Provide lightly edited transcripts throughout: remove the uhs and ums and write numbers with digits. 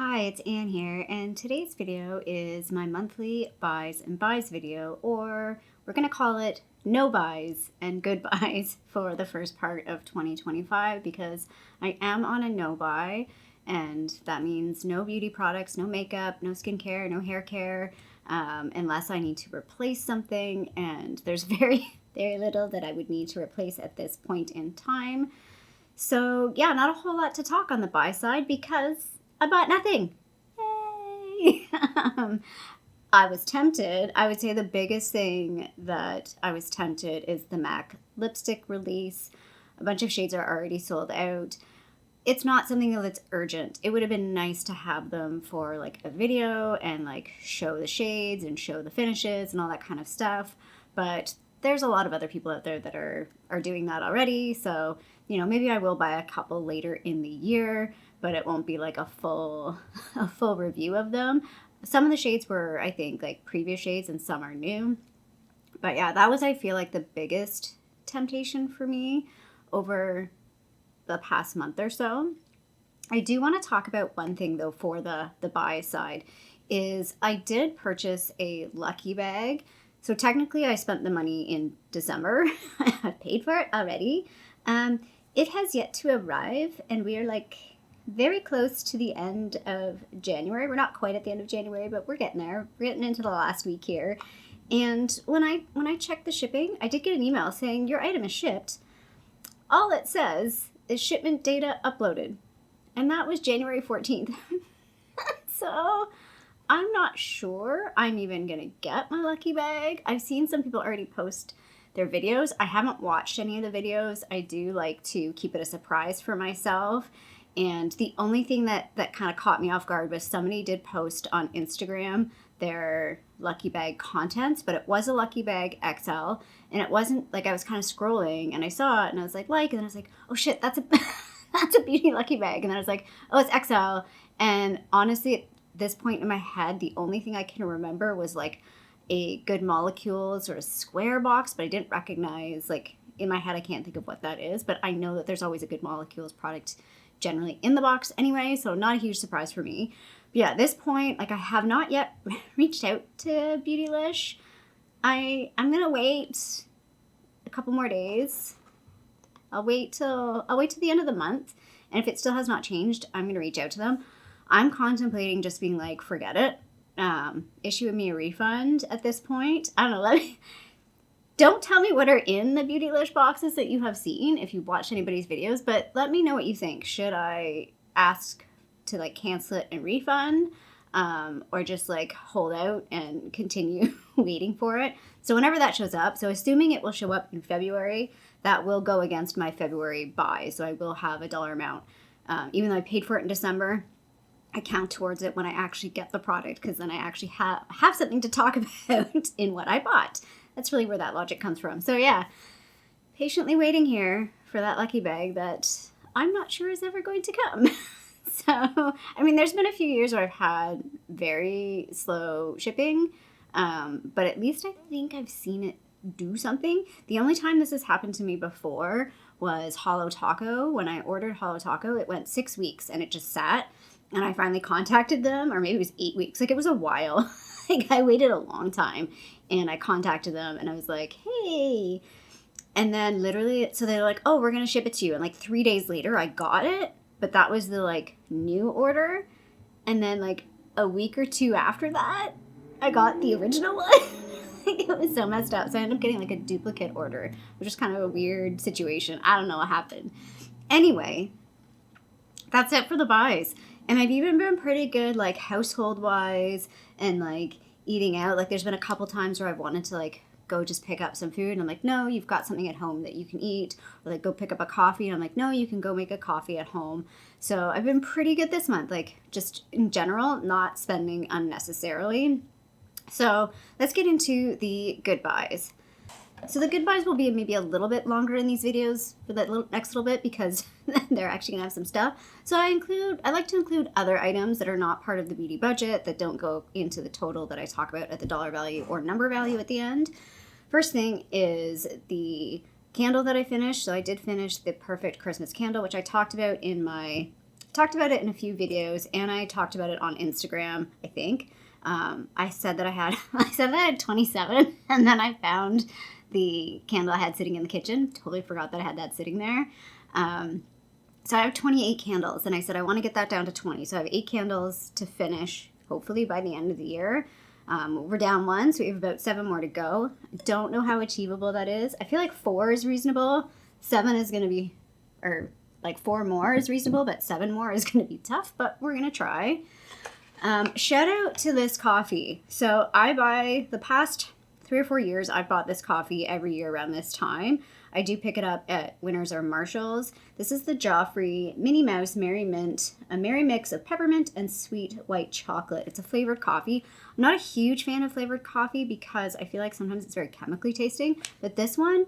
Hi, it's Anne here, and today's video is my monthly buys and buys video, or we're going to call it no buys and good buys for the first part of 2025 because I am on a no buy, and that means no beauty products, no makeup, no skincare, no hair care, unless I need to replace something, and there's very little that I would need to replace at this point in time. So yeah, not a whole lot to talk on the buy side because I bought nothing. Yay! I was tempted. I would say the biggest thing that I was tempted is the MAC lipstick release. A bunch of shades are already sold out. It's not something that's urgent. It would have been nice to have them for like a video and like show the shades and show the finishes and all that kind of stuff. But there's a lot of other people out there that are doing that already. So, maybe I will buy a couple later in the year, but it won't be like a full review of them. Some of the shades were, I think, like previous shades and some are new. But yeah, that was, I feel like, the biggest temptation for me over the past month or so. I do want to talk about one thing though for the buy side is I did purchase a Lucky Bag. So technically I spent the money in December. I paid for it already. It has yet to arrive and we are like very close to the end of January. We're not quite at the end of January, but we're getting there. We're getting into the last week here. And when I checked the shipping, I did get an email saying your item is shipped. All it says is shipment data uploaded. And that was January 14th. So I'm not sure I'm even going to get my Lucky Bag. I've seen some people already post their videos. I haven't watched any of the videos. I do like to keep it a surprise for myself. And the only thing that kind of caught me off guard was somebody did post on Instagram their Lucky Bag contents, but it was a Lucky Bag XL. And it wasn't like I was kind of scrolling and I saw it and I was like, and then I was like, oh shit, that's a that's a beauty Lucky Bag. And then I was like, oh, it's XL. And honestly, at this point in my head, the only thing I can remember was like a Good Molecules sort of square box, but I didn't recognize, like in my head, I can't think of what that is, but I know that there's always a Good Molecules product generally in the box anyway, so not a huge surprise for me. But yeah, at this point, like I have not yet reached out to Beautylish. I'm gonna wait a couple more days. I'll wait till the end of the month, and if it still has not changed, I'm gonna reach out to them. I'm contemplating just being like, forget it. Issuing me a refund at this point. I don't know. Don't tell me what are in the Beautylish boxes that you have seen if you've watched anybody's videos, but let me know what you think. Should I ask to like cancel it and refund, or just like hold out and continue waiting for it? So whenever that shows up, so assuming it will show up in February, that will go against my February buy. So I will have a dollar amount. Even though I paid for it in December, I count towards it when I actually get the product because then I actually have something to talk about in what I bought. That's really where that logic comes from. So yeah, patiently waiting here for that Lucky Bag that I'm not sure is ever going to come. So, I mean, there's been a few years where I've had very slow shipping, but at least I think I've seen it do something. The only time this has happened to me before was Holo Taco. When I ordered Holo Taco, it went 6 weeks and it just sat. And I finally contacted them, or maybe it was 8 weeks. Like, it was a while. Like, I waited a long time. And I contacted them, and I was like, hey. And then literally, so they're like, oh, we're going to ship it to you. And, like, 3 days later, I got it. But that was the, like, new order. And then, like, a week or two after that, I got the original one. Like, it was so messed up. So I ended up getting, like, a duplicate order, which is kind of a weird situation. I don't know what happened. Anyway, that's it for the buys. And I've even been pretty good, like, household-wise and, like, eating out. Like, there's been a couple times where I've wanted to, like, go just pick up some food. And I'm like, no, you've got something at home that you can eat. Or, like, go pick up a coffee. And I'm like, no, you can go make a coffee at home. So I've been pretty good this month. Like, just in general, not spending unnecessarily. So let's get into the good buys. So the good buys will be maybe a little bit longer in these videos for that next little bit because they're actually going to have some stuff. So I like to include other items that are not part of the beauty budget that don't go into the total that I talk about at the dollar value or number value at the end. First thing is the candle that I finished. So I did finish the Perfect Christmas Candle, which I talked about talked about it in a few videos, and I talked about it on Instagram, I think. I said that I had 27, and then I found the candle I had sitting in the kitchen. Totally forgot that I had that sitting there. So I have 28 candles, and I said I want to get that down to 20. So I have 8 candles to finish, hopefully by the end of the year. We're down 1, so we have about 7 more to go. I don't know how achievable that is. I feel like 4 is reasonable. 7 is going to be, or like 4 more is reasonable, but 7 more is going to be tough, but we're going to try. Shout out to this coffee. So I buy, the past 3 or 4 years, I've bought this coffee every year around this time. I do pick it up at Winners or Marshalls. This is the Joffrey Minnie Mouse Merry Mint, a merry mix of peppermint and sweet white chocolate. It's a flavored coffee. I'm not a huge fan of flavored coffee because I feel like sometimes it's very chemically tasting, but this one,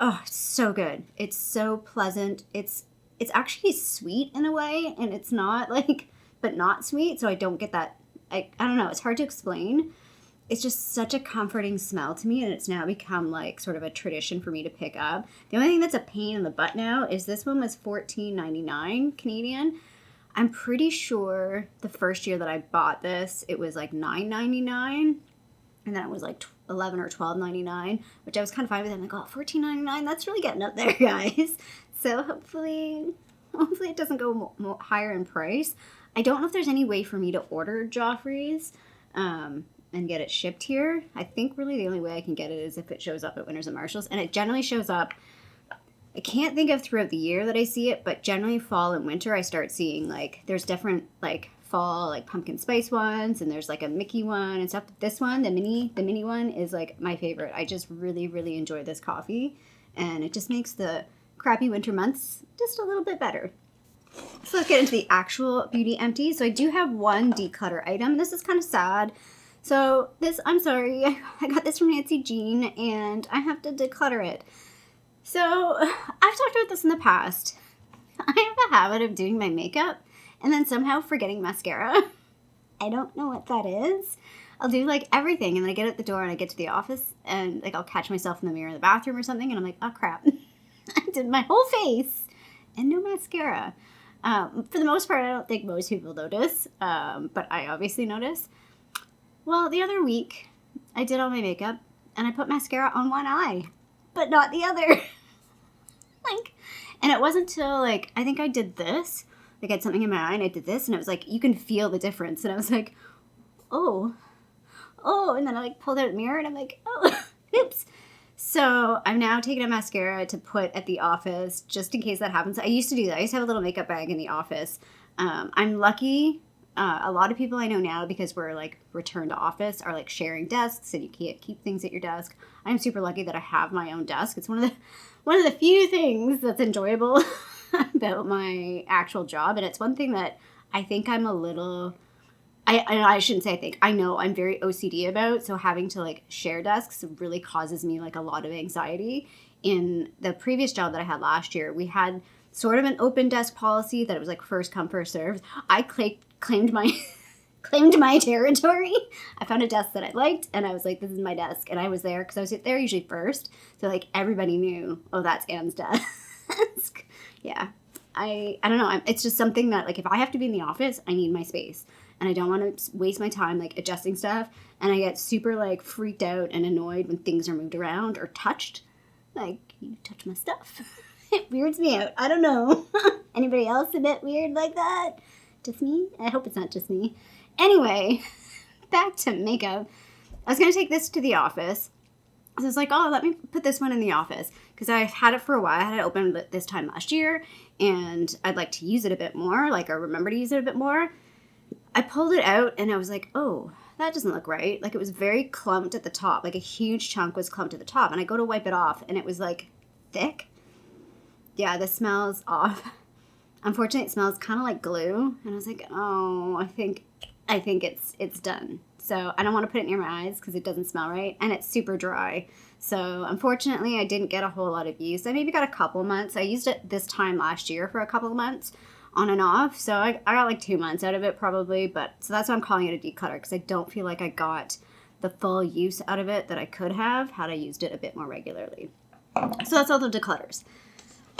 oh, it's so good. It's so pleasant. It's actually sweet in a way, and it's not like, but not sweet, so I don't get that, I don't know, it's hard to explain. It's just such a comforting smell to me, and it's now become like sort of a tradition for me to pick up. The only thing that's a pain in the butt now is this one was $14.99 Canadian. I'm pretty sure the first year that I bought this, it was like $9.99, and then it was like $11 or $12.99, which I was kind of fine with. I'm like, oh, $14.99, that's really getting up there, guys. So hopefully it doesn't go more higher in price. I don't know if there's any way for me to order Joffrey's, and get it shipped here. I think really the only way I can get it is if it shows up at Winners and Marshalls, and it generally shows up, I can't think of throughout the year that I see it, but generally fall and winter I start seeing, like, there's different like fall like pumpkin spice ones, and there's like a Mickey one and stuff. This one, the mini one, is like my favorite. I just really enjoy this coffee, and it just makes the crappy winter months just a little bit better. So let's get into the actual beauty empties. So I do have one declutter item. This is kind of sad. So this, I'm sorry, I got this from Nancy Jean, and I have to declutter it. So I've talked about this in the past. I have a habit of doing my makeup and then somehow forgetting mascara. I don't know what that is. I'll do like everything, and then I get at the door and I get to the office, and like I'll catch myself in the mirror in the bathroom or something, and I'm like, oh crap, I did my whole face and no mascara. For the most part, I don't think most people notice, but I obviously notice. Well, the other week, I did all my makeup, and I put mascara on one eye, but not the other. And it wasn't until, like, I think I did this, like I had something in my eye, and I did this, and it was like, you can feel the difference, and I was like, oh, and then I, like, pulled out a mirror, and I'm like, oh, oops. So I've now taken a mascara to put at the office, just in case that happens. I used to do that. I used to have a little makeup bag in the office. I'm lucky. A lot of people I know now, because we're like return to office, are like sharing desks, and you can't keep things at your desk. I'm super lucky that I have my own desk. It's one of the few things that's enjoyable about my actual job, and it's one thing that I think I'm a little, I shouldn't say I think, I know I'm very OCD about, so having to like share desks really causes me like a lot of anxiety. In the previous job that I had last year, we had sort of an open desk policy that it was like first come, first served. I claimed my territory. I found a desk that I liked, and I was like, this is my desk. And I was there because I was there usually first. So like everybody knew, oh, that's Anne's desk. Yeah. I don't know. It's just something that like if I have to be in the office, I need my space. And I don't want to waste my time like adjusting stuff. And I get super like freaked out and annoyed when things are moved around or touched. Like, you touch my stuff. It weirds me out. I don't know. Anybody else a bit weird like that? Just me? I hope it's not just me. Anyway, back to makeup. I was going to take this to the office. So I was like, oh, let me put this one in the office. Because I've had it for a while. I had it open this time last year. And I'd like to use it a bit more. Like, I remember to use it a bit more. I pulled it out and I was like, oh, that doesn't look right. Like, it was very clumped at the top. Like, a huge chunk was clumped at the top. And I go to wipe it off, and it was, like, thick. Yeah, the smell's off. Unfortunately, it smells kind of like glue. And I was like, oh, I think it's done. So I don't want to put it near my eyes because it doesn't smell right. And it's super dry. So unfortunately, I didn't get a whole lot of use. I maybe got a couple months. I used it this time last year for a couple of months on and off. So I got like 2 months out of it probably. But so that's why I'm calling it a declutter, because I don't feel like I got the full use out of it that I could have had I used it a bit more regularly. So that's all the declutters.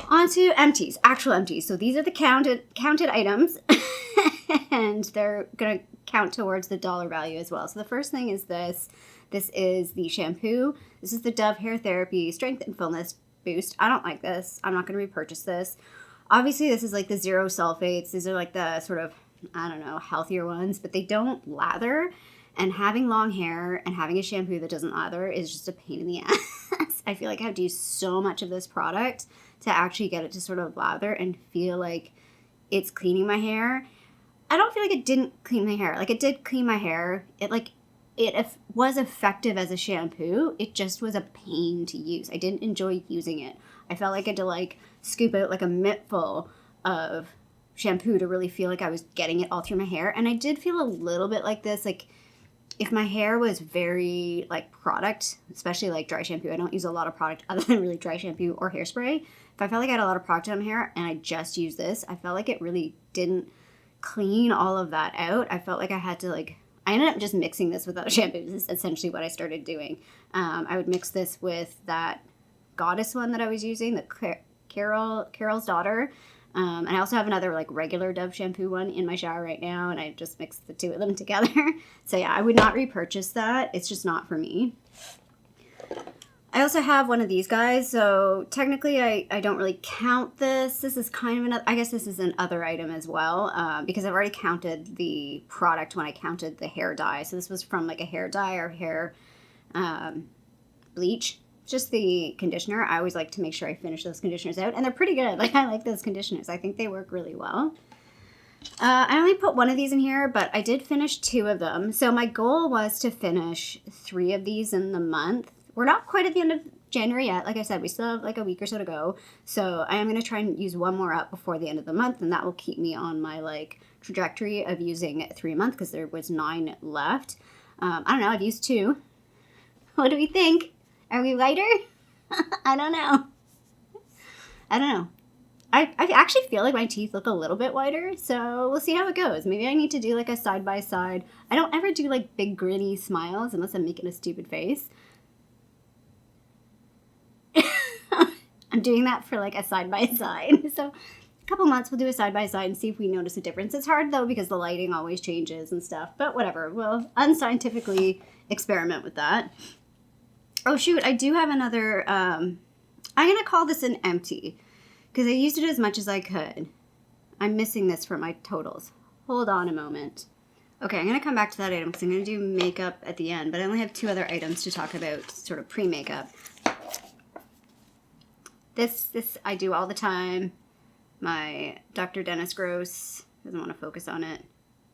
On to empties, actual empties. So these are the counted items, and they're going to count towards the dollar value as well. So the first thing is this. This is the shampoo. This is the Dove Hair Therapy Strength and Fullness Boost. I don't like this. I'm not going to repurchase this. Obviously, this is like the zero sulfates. These are like the sort of, I don't know, healthier ones, but they don't lather. And having long hair and having a shampoo that doesn't lather is just a pain in the ass. I feel like I have to use so much of this product to actually get it to sort of lather and feel like it's cleaning my hair. I don't feel like it didn't clean my hair. Like, it did clean my hair. It was effective as a shampoo. It just was a pain to use. I didn't enjoy using it. I felt like I had to like scoop out like a mittful of shampoo to really feel like I was getting it all through my hair. And I did feel a little bit like this, like if my hair was very like product, especially like dry shampoo. I don't use a lot of product other than really dry shampoo or hairspray. If I felt like I had a lot of product on my hair and I just used this, I felt like it really didn't clean all of that out. I felt like I had to like, I ended up just mixing this with other shampoos. This is essentially what I started doing. I would mix this with that Goddess one that I was using, the Carol's Daughter. And I also have another like regular Dove shampoo one in my shower right now, and I just mixed the two of them together. So yeah, I would not repurchase that. It's just not for me. I also have one of these guys, so technically I don't really count this. This is kind of another, I guess this is an other item as well, because I've already counted the product when I counted the hair dye. So this was from like a hair dye or hair bleach. Just the conditioner. I always like to make sure I finish those conditioners out, and they're pretty good. Like, I like those conditioners. I think they work really well. I only put one of these in here, but I did finish 2 of them. So my goal was to finish 3 of these in the month. We're not quite at the end of January yet. Like I said, we still have like a week or so to go. So I am going to try and use one more up before the end of the month, and that will keep me on my like trajectory of using 3 a month, because there was 9 left. I don't know. I've used 2. What do we think? Are we lighter? I don't know. I actually feel like my teeth look a little bit whiter, so we'll see how it goes. Maybe I need to do like a side-by-side. I don't ever do like big gritty smiles unless I'm making a stupid face. I'm doing that for like a side-by-side. So a couple months we'll do a side-by-side and see if we notice a difference. It's hard though because the lighting always changes and stuff, but whatever. We'll unscientifically experiment with that. Oh shoot, I do have another, I'm going to call this an empty, because I used it as much as I could. I'm missing this for my totals. Hold on a moment. Okay, I'm going to come back to that item, because I'm going to do makeup at the end, but I only have 2 other items to talk about, sort of pre-makeup. This I do all the time. My Dr. Dennis Gross, doesn't want to focus on it.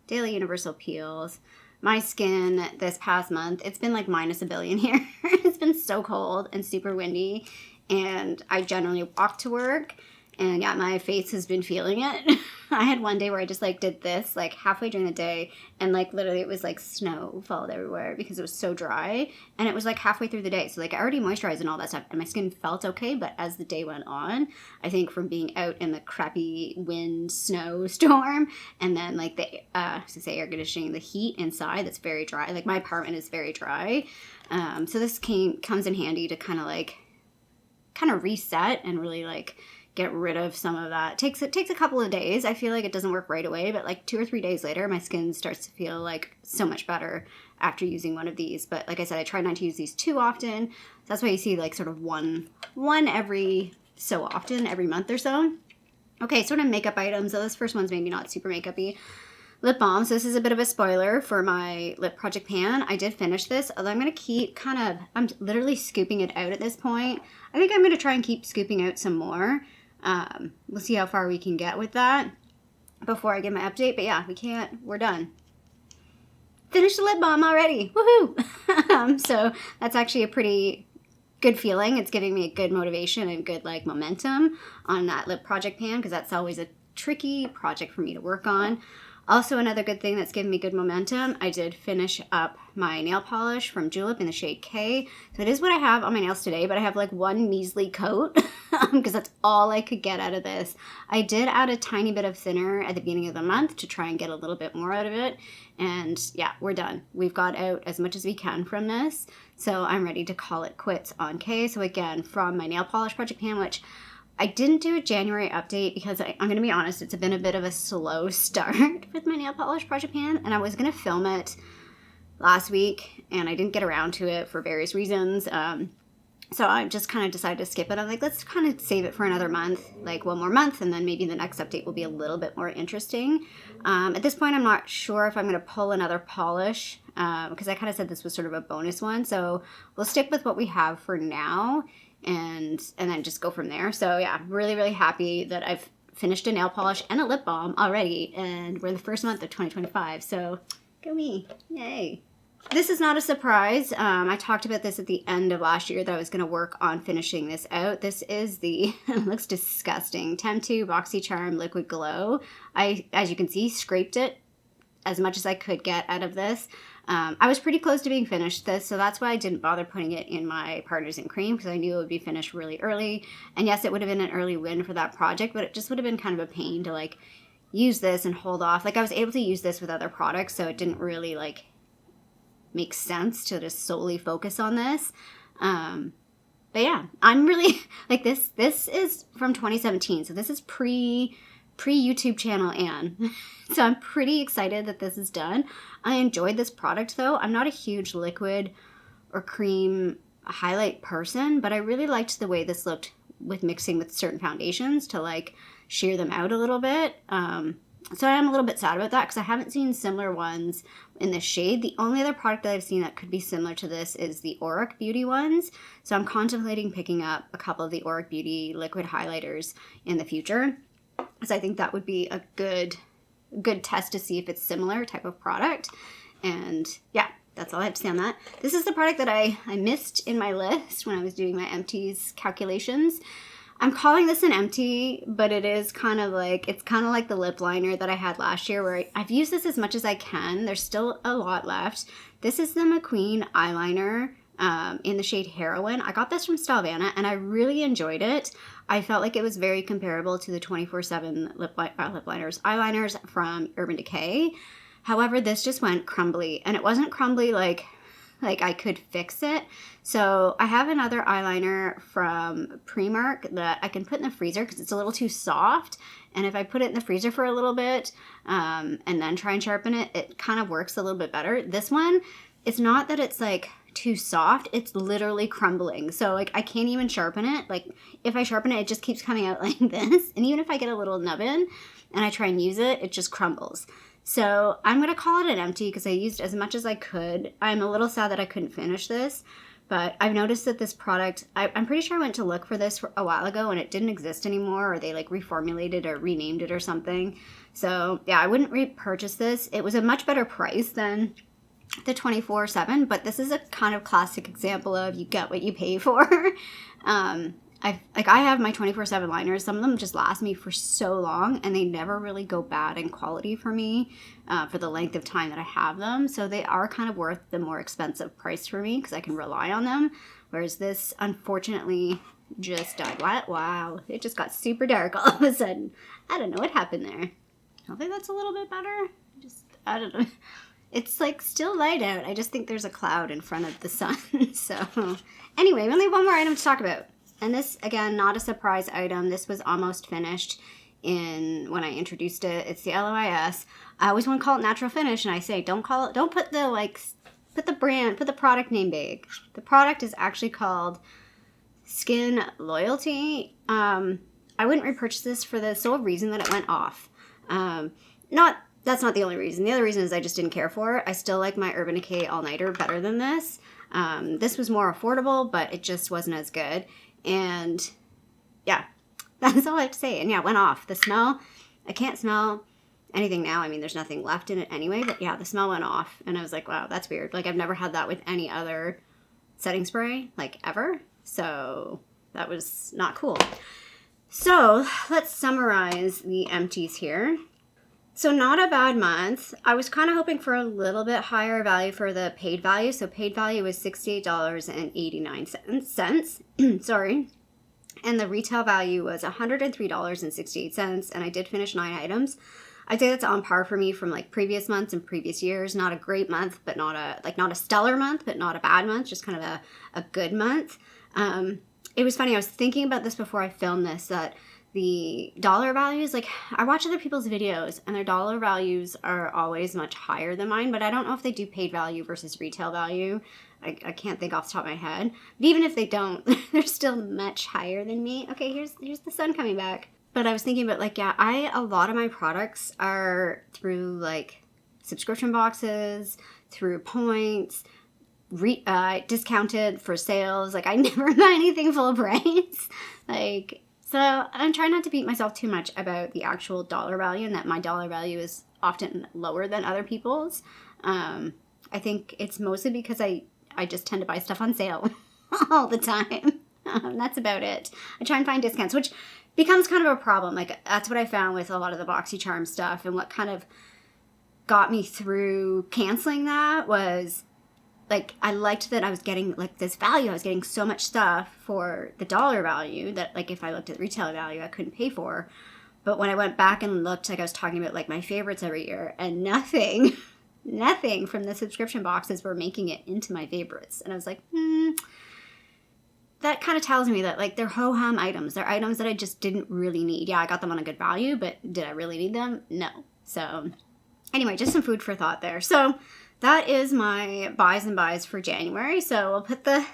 Daily Universal Peels. My skin this past month, it's been like minus a billion here. It's been so cold and super windy, and I generally walk to work, and yeah, my face has been feeling it. I had one day where I just like did this like halfway during the day, and like literally it was like snow followed everywhere because it was so dry, and it was like halfway through the day. So like I already moisturized and all that stuff, and my skin felt okay, but as the day went on, I think from being out in the crappy wind, snow storm, and then like the air conditioning, the heat inside that's very dry. Like my apartment is very dry. So this comes in handy to kind of reset and really like get rid of some of that. It takes a couple of days. I feel like it doesn't work right away, but like 2 or 3 days later, my skin starts to feel like so much better after using one of these. But like I said, I try not to use these too often. So that's why you see like sort of one every so often, every month or so. Okay, sort of makeup items. So this first one's maybe not super makeup-y. Lip balm. So this is a bit of a spoiler for my lip project pan. I did finish this, although I'm going to keep I'm literally scooping it out at this point. I think I'm going to try and keep scooping out some more. We'll see how far we can get with that before I give my update. But yeah, we're done. Finished the lip balm already. Woohoo! So that's actually a pretty good feeling. It's giving me a good motivation and good like momentum on that lip project pan, because that's always a tricky project for me to work on. Also, another good thing that's given me good momentum, I did finish up my nail polish from Julep in the shade K. So it is what I have on my nails today, but I have like one measly coat because that's all I could get out of this. I did add a tiny bit of thinner at the beginning of the month to try and get a little bit more out of it. And yeah, we're done. We've got out as much as we can from this. So I'm ready to call it quits on K. So again, from my nail polish project pan, which I didn't do a January update because I'm going to be honest, it's been a bit of a slow start with my nail polish project pan, and I was going to film it last week and I didn't get around to it for various reasons. So I just kind of decided to skip it. I'm like, let's kind of save it for another month, like one more month, and then maybe the next update will be a little bit more interesting. At this point, I'm not sure if I'm going to pull another polish because I kind of said this was sort of a bonus one. So we'll stick with what we have for now and then just go from there. So yeah, really, really happy that I've finished a nail polish and a lip balm already, and we're in the first month of 2025. So go me, yay. This is not a surprise. I talked about this at the end of last year that I was going to work on finishing this out. This is the, it looks disgusting, Temp2 BoxyCharm Liquid Glow. I, as you can see, scraped it as much as I could get out of this. I was pretty close to being finished this, so that's why I didn't bother putting it in my Partners in Cream, because I knew it would be finished really early. And yes, it would have been an early win for that project, but it just would have been kind of a pain to like use this and hold off. Like I was able to use this with other products, so it didn't really like makes sense to just solely focus on this. But yeah, I'm really like this is from 2017, so this is pre YouTube channel Anne. So I'm pretty excited that this is done. I enjoyed this product though. I'm not a huge liquid or cream highlight person, but I really liked the way this looked with mixing with certain foundations to like sheer them out a little bit. So I am a little bit sad about that because I haven't seen similar ones in this shade. The only other product that I've seen that could be similar to this is the Auric Beauty ones. So I'm contemplating picking up a couple of the Auric Beauty liquid highlighters in the future, because I think that would be a good test to see if it's similar type of product. And yeah, that's all I have to say on that. This is the product that I missed in my list when I was doing my empties calculations. I'm calling this an empty, but it is kind of like, it's kind of like the lip liner that I had last year where I've used this as much as I can. There's still a lot left. This is the McQueen eyeliner in the shade Heroine. I got this from Stylevana and I really enjoyed it. I felt like it was very comparable to the 24/7 eyeliners from Urban Decay. However, this just went crumbly, and it wasn't crumbly like I could fix it. So I have another eyeliner from Primark that I can put in the freezer because it's a little too soft. And if I put it in the freezer for a little bit and then try and sharpen it, it kind of works a little bit better. This one, it's not that it's like too soft, it's literally crumbling. So like I can't even sharpen it. Like if I sharpen it, it just keeps coming out like this. And even if I get a little nubbin and I try and use it, it just crumbles. So I'm going to call it an empty because I used as much as I could. I'm a little sad that I couldn't finish this, but I've noticed that this product, I'm pretty sure I went to look for this a while ago and it didn't exist anymore, or they like reformulated or renamed it or something. So yeah, I wouldn't repurchase this. It was a much better price than the 24/7, but this is a kind of classic example of you get what you pay for. I have my 24/7 liners. Some of them just last me for so long and they never really go bad in quality for me for the length of time that I have them. So they are kind of worth the more expensive price for me because I can rely on them. Whereas this, unfortunately, just died. Wow, it just got super dark all of a sudden. I don't know what happened there. I think that's a little bit better. I don't know. It's like still light out. I just think there's a cloud in front of the sun. So anyway, we only have one more item to talk about. And this, again, not a surprise item. This was almost finished when I introduced it. It's the LOIS. I always want to call it Natural Finish, and I say don't put the product name big. The product is actually called Skin Loyalty. I wouldn't repurchase this for the sole reason that it went off. That's not the only reason. The other reason is I just didn't care for it. I still like my Urban Decay All-Nighter better than this. This was more affordable, but it just wasn't as good. And yeah, that's all I have to say. And yeah, it went off. The smell, I can't smell anything now. I mean, there's nothing left in it anyway, but yeah, the smell went off. And I was like, wow, that's weird. Like I've never had that with any other setting spray, like ever. So that was not cool. So let's summarize the empties here. So not a bad month. I was kind of hoping for a little bit higher value for the paid value. So paid value was $68.89. Sorry. And the retail value was $103.68. And I did finish 9 items. I'd say that's on par for me from like previous months and previous years. Not a great month, but not a stellar month, but not a bad month. Just kind of a good month. it was funny, I was thinking about this before I filmed this, that the dollar values, like I watch other people's videos and their dollar values are always much higher than mine, but I don't know if they do paid value versus retail value. I can't think off the top of my head. But even if they don't, they're still much higher than me. Okay, here's the sun coming back. But I was thinking about like, yeah, a lot of my products are through like subscription boxes, through points, discounted for sales. Like I never buy anything full price. Like, so I'm trying not to beat myself too much about the actual dollar value and that my dollar value is often lower than other people's. I think it's mostly because I just tend to buy stuff on sale all the time. That's about it. I try and find discounts, which becomes kind of a problem. Like that's what I found with a lot of the BoxyCharm stuff, and what kind of got me through canceling that was like I liked that I was getting like this value. I was getting so much stuff for the dollar value that like if I looked at retail value, I couldn't pay for. But when I went back and looked, like I was talking about like my favorites every year, and nothing from the subscription boxes were making it into my favorites. And I was like, that kind of tells me that like they're ho-hum items. They're items that I just didn't really need. Yeah, I got them on a good value, but did I really need them? No. So anyway, just some food for thought there. So that is my buys and buys for January. So we'll put the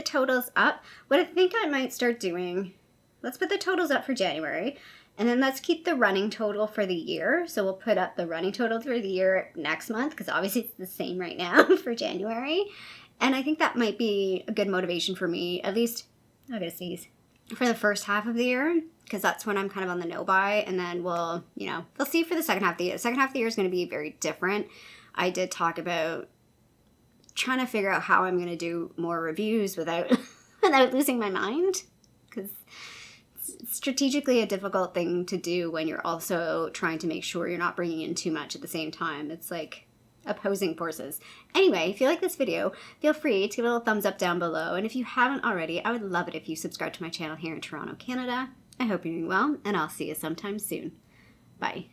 totals up. What I think I might start doing, let's put the totals up for January, and then let's keep the running total for the year. So we'll put up the running total for the year next month, because obviously it's the same right now for January. And I think that might be a good motivation for me, at least, I'm going to sneeze, for the first half of the year, because that's when I'm kind of on the no buy, and then we'll see for the second half of the year. The second half of the year is going to be very different. I did talk about trying to figure out how I'm going to do more reviews without losing my mind, because it's strategically a difficult thing to do when you're also trying to make sure you're not bringing in too much at the same time. It's like opposing forces. Anyway, if you like this video, feel free to give a little thumbs up down below, and if you haven't already, I would love it if you subscribe to my channel here in Toronto, Canada. I hope you're doing well, and I'll see you sometime soon. Bye.